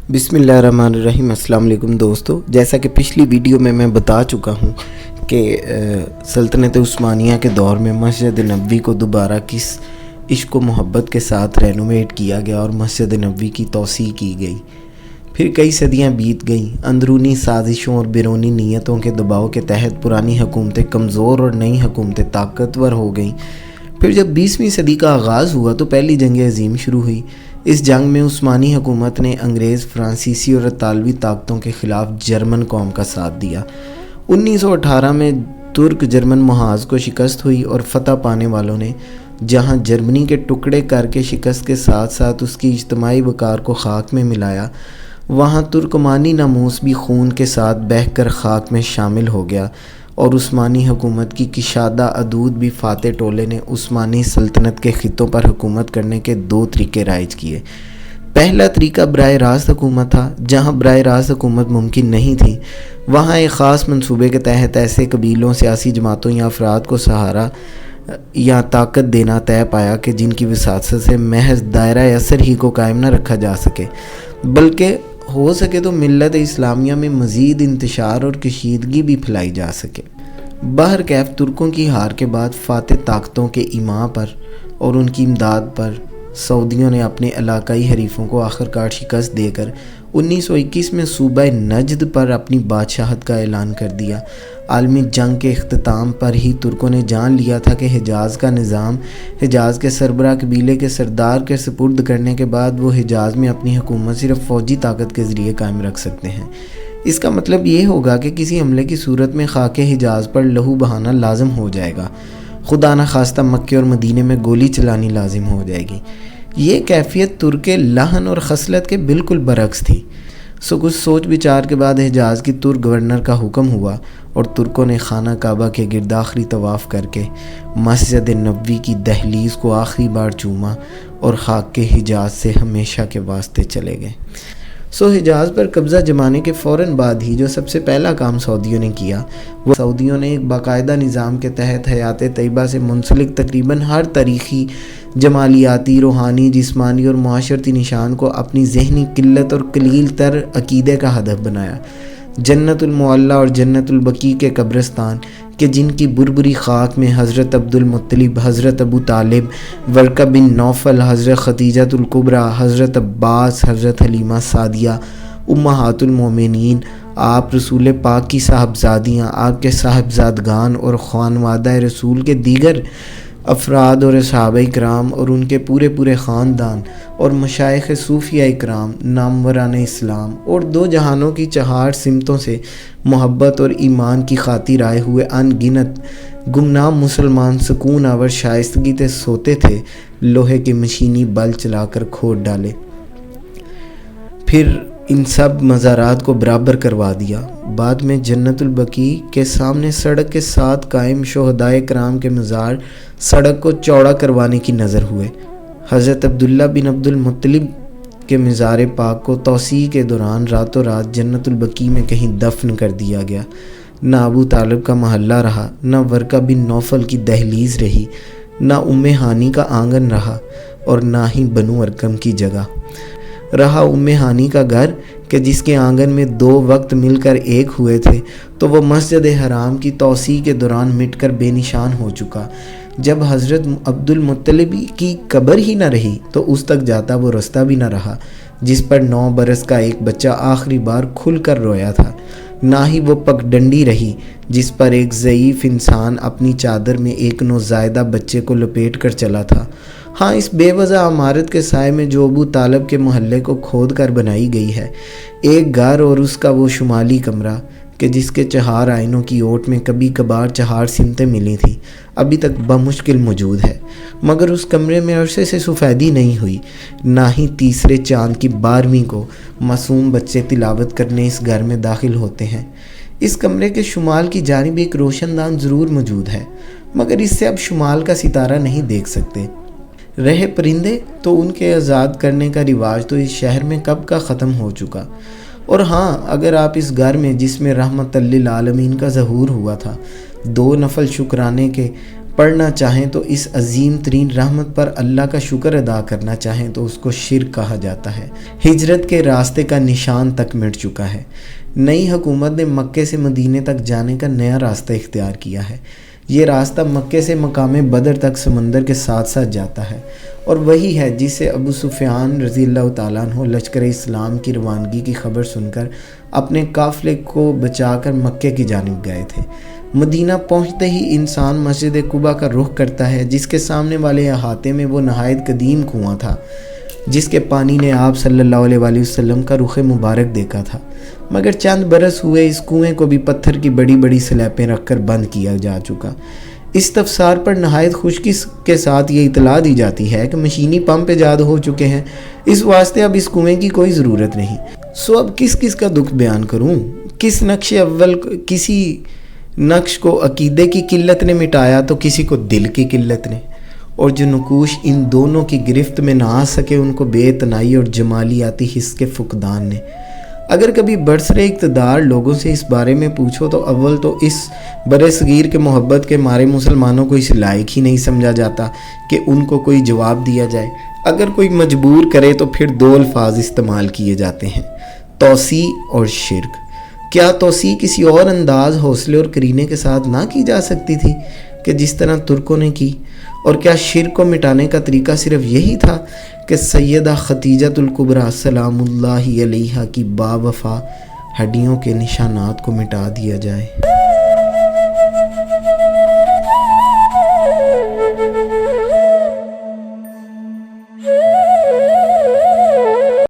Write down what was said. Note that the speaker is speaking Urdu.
بسم اللہ الرحمن الرحیم۔ السلام علیکم دوستو، جیسا کہ پچھلی ویڈیو میں بتا چکا ہوں کہ سلطنت عثمانیہ کے دور میں مسجد نبوی کو دوبارہ کس عشق و محبت کے ساتھ رینوویٹ کیا گیا اور مسجد نبوی کی توسیع کی گئی۔ پھر کئی صدیاں بیت گئیں، اندرونی سازشوں اور بیرونی نیتوں کے دباؤ کے تحت پرانی حکومتیں کمزور اور نئی حکومتیں طاقتور ہو گئیں۔ پھر جب 20ویں صدی کا آغاز ہوا تو پہلی جنگ عظیم شروع ہوئی۔ اس جنگ میں عثمانی حکومت نے انگریز، فرانسیسی اور اطالوی طاقتوں کے خلاف جرمن قوم کا ساتھ دیا۔ 1918 میں ترک جرمن محاذ کو شکست ہوئی اور فتح پانے والوں نے جہاں جرمنی کے ٹکڑے کر کے شکست کے ساتھ ساتھ اس کی اجتماعی وقار کو خاک میں ملایا، وہاں ترکمانی ناموس بھی خون کے ساتھ بہہ کر خاک میں شامل ہو گیا اور عثمانی حکومت کی کشادہ عدود بھی فاتح ٹولے نے عثمانی سلطنت کے خطوں پر حکومت کرنے کے 2 طریقے رائج کیے۔ پہلا طریقہ براہ راست حکومت تھا۔ جہاں براہ راست حکومت ممکن نہیں تھی، وہاں ایک خاص منصوبے کے تحت ایسے قبیلوں، سیاسی جماعتوں یا افراد کو سہارا یا طاقت دینا طے پایا کہ جن کی وساطت سے محض دائرہ اثر ہی کو قائم نہ رکھا جا سکے، بلکہ ہو سکے تو ملت اسلامیہ میں مزید انتشار اور کشیدگی بھی پھیلائی جا سکے۔ بہرکیف ترکوں کی ہار کے بعد فاتح طاقتوں کے ایما پر اور ان کی امداد پر سعودیوں نے اپنے علاقائی حریفوں کو آخرکار شکست دے کر 1921 میں صوبہ نجد پر اپنی بادشاہت کا اعلان کر دیا۔ عالمی جنگ کے اختتام پر ہی ترکوں نے جان لیا تھا کہ حجاز کا نظام حجاز کے سربراہ قبیلے کے سردار کے سپرد کرنے کے بعد وہ حجاز میں اپنی حکومت صرف فوجی طاقت کے ذریعے قائم رکھ سکتے ہیں۔ اس کا مطلب یہ ہوگا کہ کسی حملے کی صورت میں خاک حجاز پر لہو بہانا لازم ہو جائے گا، خدا نخواستہ مکے اور مدینے میں گولی چلانی لازم ہو جائے گی۔ یہ کیفیت ترک لحن اور خصلت کے بالکل برعکس تھی۔ کچھ سوچ بچار کے بعد حجاز کی ترک گورنر کا حکم ہوا اور ترکوں نے خانہ کعبہ کے گرد آخری طواف کر کے مسجد نبوی کی دہلیز کو آخری بار چوما اور خاک کے حجاز سے ہمیشہ کے واسطے چلے گئے۔ حجاز پر قبضہ جمانے کے فوراً بعد ہی جو سب سے پہلا کام سعودیوں نے کیا، وہ سعودیوں نے ایک باقاعدہ نظام کے تحت حیات طیبہ سے منسلک تقریباً ہر تاریخی، جمالیاتی، روحانی، جسمانی اور معاشرتی نشان کو اپنی ذہنی قلت اور قلیل تر عقیدے کا ہدف بنایا۔ جنت المعلی اور جنت البقیع کے قبرستان کہ جن کی بربری خاک میں حضرت عبد المطلب، حضرت ابو طالب، ورقہ بن نوفل، حضرت خدیجہ الکبریٰ، حضرت عباس، حضرت حلیمہ سعدیہ، امہات المومنین، آپ رسول پاک کی صاحبزادیاں، آپ کے صاحبزادگان اور خانوادہ رسول کے دیگر افراد اور صحابہ کرام اور ان کے پورے خاندان اور مشائخ صوفیہ اکرام، ناموران اسلام اور 2 جہانوں کی 4 سمتوں سے محبت اور ایمان کی خاطر آئے ہوئے ان گنت گمنام مسلمان سکون آور شائستگی تے سوتے تھے، لوہے کے مشینی بل چلا کر کھود ڈالے۔ پھر ان سب مزارات کو برابر کروا دیا۔ بعد میں جنت البقیع کے سامنے سڑک کے ساتھ قائم شہدائے کرام کے مزار سڑک کو چوڑا کروانے کی نظر ہوئے۔ حضرت عبداللہ بن عبد المطلب کے مزار پاک کو توسیع کے دوران راتوں رات جنت البقیع میں کہیں دفن کر دیا گیا۔ نہ ابو طالب کا محلہ رہا، نہ ورقہ بن نوفل کی دہلیز رہی، نہ ام ہانی کا آنگن رہا اور نہ ہی بنو ارقم کی جگہ رہا۔ ام ہانی کا گھر کہ جس کے آنگن میں 2 وقت مل کر ایک ہوئے تھے، تو وہ مسجد حرام کی توسیع کے دوران مٹ کر بے نشان ہو چکا۔ جب حضرت عبد المطلب کی قبر ہی نہ رہی تو اس تک جاتا وہ رستہ بھی نہ رہا جس پر 9 برس کا ایک بچہ آخری بار کھل کر رویا تھا، نہ ہی وہ پگ ڈنڈی رہی جس پر ایک ضعیف انسان اپنی چادر میں ایک نوزائیدہ بچے کو لپیٹ کر چلا تھا۔ ہاں، اس بے وجہ عمارت کے سائے میں جو ابو طالب کے محلے کو کھود کر بنائی گئی ہے، ایک گھر اور اس کا وہ شمالی کمرہ کہ جس کے 4 آئینوں کی اوٹ میں کبھی کبھار 4 سمتیں ملی تھیں، ابھی تک بمشکل موجود ہے، مگر اس کمرے میں عرصے سے سفیدی نہیں ہوئی، نہ ہی تیسرے چاند کی 12ویں کو معصوم بچے تلاوت کرنے اس گھر میں داخل ہوتے ہیں۔ اس کمرے کے شمال کی جانب ایک روشن دان ضرور موجود ہے، مگر اس سے اب شمال کا ستارہ نہیں دیکھ سکتے۔ رہے پرندے تو ان کے آزاد کرنے کا رواج تو اس شہر میں کب کا ختم ہو چکا۔ اور ہاں، اگر آپ اس گھر میں جس میں رحمت للعالمین کا ظہور ہوا تھا 2 نفل شکرانے کے پڑھنا چاہیں تو اس عظیم ترین رحمت پر اللہ کا شکر ادا کرنا چاہیں تو اس کو شرک کہا جاتا ہے۔ ہجرت کے راستے کا نشان تک مٹ چکا ہے۔ نئی حکومت نے مکے سے مدینے تک جانے کا نیا راستہ اختیار کیا ہے۔ یہ راستہ مکے سے مقام بدر تک سمندر کے ساتھ ساتھ جاتا ہے، اور وہی ہے جس سے ابو سفیان رضی اللہ تعالیٰ عنہ لشکر اسلام کی روانگی کی خبر سن کر اپنے قافلے کو بچا کر مکے کی جانب گئے تھے۔ مدینہ پہنچتے ہی انسان مسجد قباء کا رخ کرتا ہے، جس کے سامنے والے احاطے میں وہ نہایت قدیم کنواں تھا، جس کے پانی نے آپ صلی اللہ علیہ وآلہ وسلم کا رخ مبارک دیکھا تھا، مگر چند برس ہوئے اس کنویں کو بھی پتھر کی بڑی بڑی سلیبیں رکھ کر بند کیا جا چکا۔ استفسار پر نہایت خوشی کے ساتھ یہ اطلاع دی جاتی ہے کہ مشینی پمپ ایجاد ہو چکے ہیں، اس واسطے اب اس کنویں کی کوئی ضرورت نہیں۔ اب کس کا دکھ بیان کروں؟ کس نقش اول کسی نقش کو عقیدے کی قلت نے مٹایا تو کسی کو دل کی قلت نے، اور جو نقوش ان دونوں کی گرفت میں نہ آ سکے ان کو بے اتنائی اور جمالیاتی حس کے فقدان نے۔ اگر کبھی برسر اقتدار لوگوں سے اس بارے میں پوچھو تو اول تو اس بر صغیر کے محبت کے مارے مسلمانوں کو اس لائق ہی نہیں سمجھا جاتا کہ ان کو کوئی جواب دیا جائے۔ اگر کوئی مجبور کرے تو پھر دو الفاظ استعمال کیے جاتے ہیں: توسیع اور شرک۔ کیا توسیع کسی اور انداز، حوصلے اور قرینے کے ساتھ نہ کی جا سکتی تھی کہ جس طرح ترکوں نے کی؟ اور کیا شرک کو مٹانے کا طریقہ صرف یہی تھا کہ سیدہ خدیجۃ الکبریٰ سلام اللہ علیہا کی باوفا ہڈیوں کے نشانات کو مٹا دیا جائے؟